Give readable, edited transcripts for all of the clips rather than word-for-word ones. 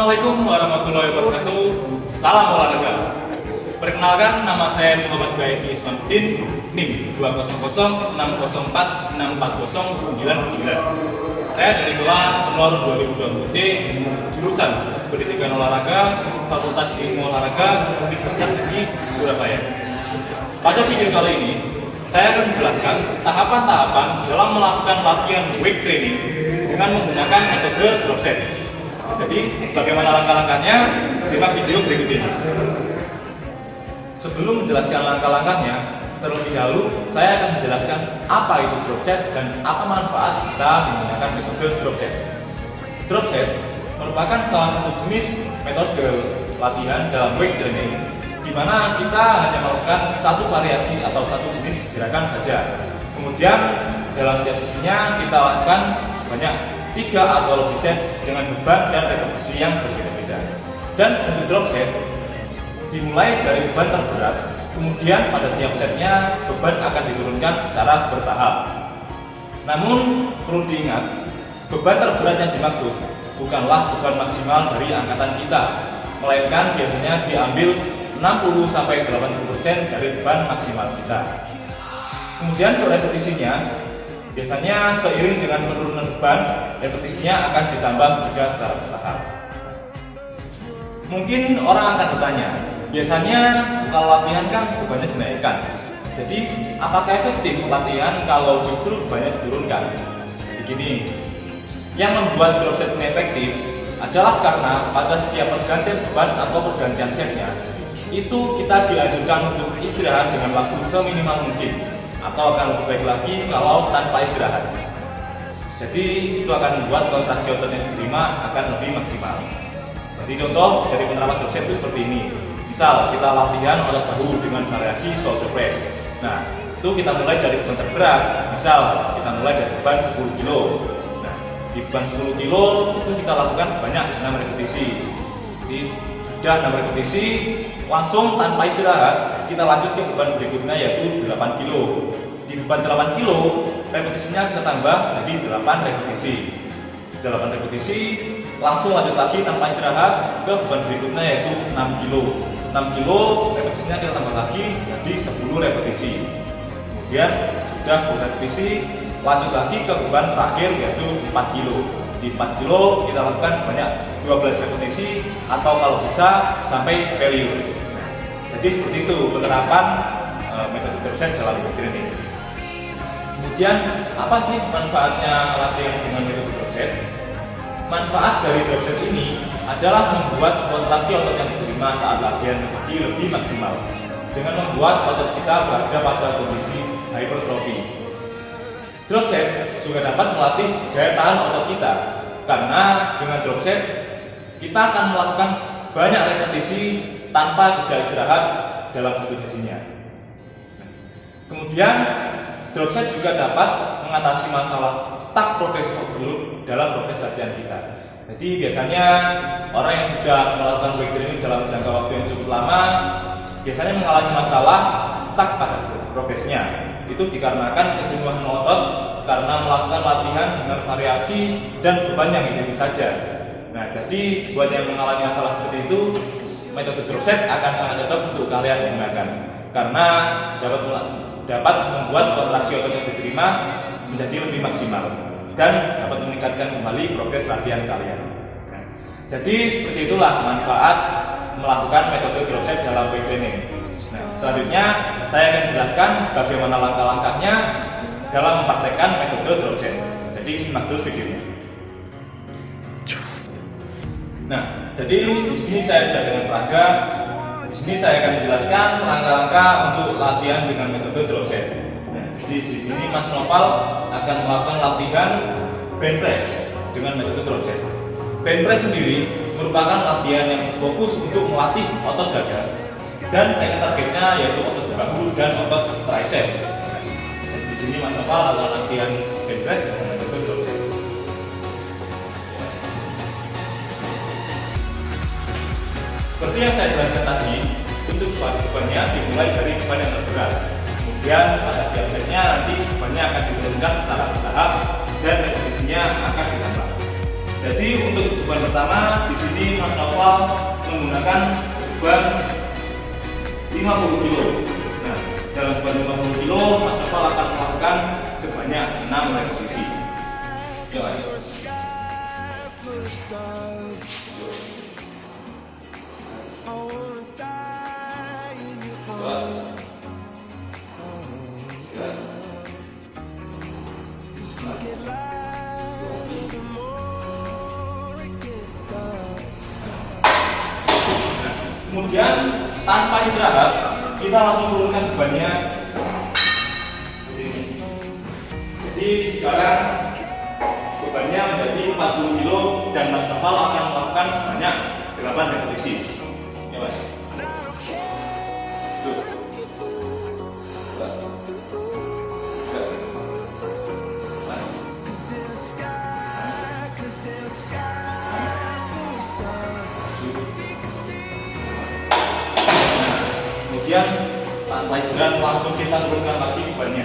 Assalamualaikum warahmatullahi wabarakatuh. Salam olahraga. Perkenalkan, nama saya Muhammad Baiki Ismanuddin, NIM 2006064040999. Saya dari kelas nomor 2020C, jurusan Pendidikan Olahraga, Fakultas Ilmu Olahraga, Universitas Negeri Surabaya. Pada video kali ini, saya akan menjelaskan tahapan-tahapan dalam melakukan latihan weight training dengan menggunakan metode drop set. Jadi, bagaimana langkah-langkahnya? Simak video berikut ini. Sebelum menjelaskan langkah-langkahnya, terlebih dahulu saya akan menjelaskan apa itu drop set dan apa manfaat kita menggunakan metode drop set. Drop set merupakan salah satu jenis metode latihan dalam weight training, di mana kita hanya melakukan satu variasi atau satu jenis gerakan saja. Kemudian dalam sesinya kita lakukan sebanyak 3 atau lebih set dengan beban dan repetisi yang berbeda-beda. Dan untuk drop set dimulai dari beban terberat, kemudian pada tiap setnya beban akan diturunkan secara bertahap. Namun perlu diingat, beban terberat yang dimaksud bukanlah beban maksimal dari angkatan kita, melainkan biasanya diambil 60-80% dari beban maksimal kita. Kemudian untuk repetisinya, biasanya seiring dengan penurunan beban, repetisinya akan ditambah juga secara bertahap. Mungkin orang akan bertanya, biasanya kalau latihan kan bebannya dinaikkan. Jadi, apakah efektif latihan kalau justru bebannya diturunkan? Begini, yang membuat drop set ini efektif adalah karena pada setiap pergantian beban atau pergantian setnya, itu kita dianjurkan untuk istirahat dengan waktu seminimal mungkin, atau akan lebih baik lagi kalau tanpa istirahat. Jadi itu akan membuat kontraksi otot yang diterima akan lebih maksimal. Jadi contoh dari penerapan drop set itu seperti ini. Misal kita latihan otot bahu dengan variasi shoulder press. Nah, itu kita mulai dari beban terberat. Misal kita mulai dari beban 10 kg. Nah, di beban 10 kg itu kita lakukan sebanyak 6 repetisi. Jadi sudah 6 repetisi, langsung tanpa istirahat kita lanjut ke beban berikutnya yaitu 8 kg. Di beban 8 kg, repetisinya kita tambah jadi 8 repetisi. Sudah 8 repetisi, langsung lanjut lagi tanpa istirahat ke beban berikutnya yaitu 6 kg. 6 kg, repetisinya kita tambah lagi jadi 10 repetisi. Kemudian sudah 10 repetisi, lanjut lagi ke beban terakhir yaitu 4 kg. Di 4 kg kita lakukan sebanyak 12 repetisi atau kalau bisa sampai failure. Jadi seperti itu penerapan metode drop set dalam weight training. Kemudian apa sih manfaatnya latihan dengan metode drop set? Manfaat dari drop set ini adalah membuat kontraksi otot yang diterima saat latihan menjadi lebih maksimal dengan membuat otot kita berada pada kondisi hypertrophy. Drop set juga dapat melatih daya tahan otot kita karena dengan drop set kita akan melakukan banyak repetisi tanpa jeda istirahat dalam satu sesinya. Kemudian drop set juga dapat mengatasi masalah stuck progressive overload dalam proses latihan kita. Jadi biasanya orang yang sudah melakukan weight training dalam jangka waktu yang cukup lama biasanya mengalami masalah stuck pada progresnya. Itu dikarenakan kejenuhan otot karena melakukan latihan dengan variasi dan beban yang itu saja. Nah, jadi buat yang mengalami masalah seperti itu, metode drop set akan sangat cocok untuk kalian gunakan karena dapat membuat kontraksi otot yang diterima menjadi lebih maksimal dan dapat meningkatkan kembali progres latihan kalian. Nah, jadi seperti itulah manfaat melakukan metode drop set dalam weight training. Nah, selanjutnya saya akan jelaskan bagaimana langkah-langkahnya dalam mempraktekkan metode drop set. Jadi simak terus videonya. Nah, jadi di sini saya sudah dengan peraga. Di sini saya akan menjelaskan langkah-langkah untuk latihan dengan metode drop set. Nah, jadi di sini Mas Noval akan melakukan latihan bench press dengan metode drop set. Bench press sendiri merupakan latihan yang fokus untuk melatih otot dada dan second targetnya yaitu otot bahu dan otot tricep. Di sini Mas Noval akan latihan bench press dengan metode drop set. Seperti yang saya jelaskan tadi, untuk bebannya dimulai dari beban yang terberat. Kemudian pada tiap setnya nanti bebannya akan diturunkan secara bertahap dan repetisinya akan ditambah. Jadi untuk beban pertama di sini Mas Noval menggunakan beban 50 kg. Nah, dalam beban 50 kg Mas Noval akan melakukan sebanyak 6 repetisi. Ya, Mas. Kemudian tanpa istirahat kita langsung turunkan bebannya. Jadi sekarang bebannya menjadi 40 kg dan Mas Noval akan melakukan sebanyak 8 repetisi. Ya, Mas. Tuh. Kemudian tanpa istirahat langsung kita turunkan lagi bebannya.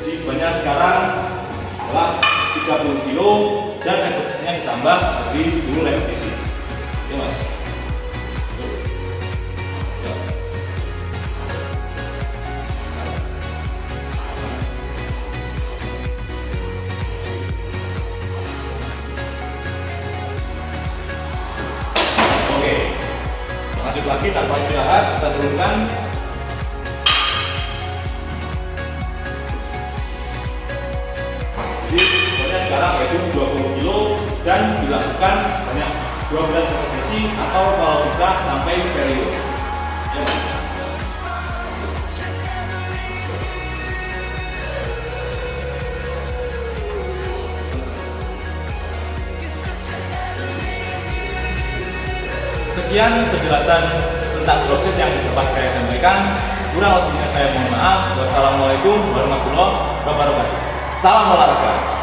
Jadi bebannya sekarang adalah 30 kg dan repetisinya ditambah jadi 10 repetisi. Oke, Mas. Lanjut lagi tanpa istirahat kita turunkan. Jadi bebannya sekarang yaitu 20 kg dan dilakukan sebanyak 12 repetisi atau kalau bisa sampai periode. Ya, Mas. Sekian penjelasan tentang dropset yang dapat saya sampaikan. Kurang lebihnya saya mohon maaf. Wassalamualaikum warahmatullahi wabarakatuh. Salam olahraga.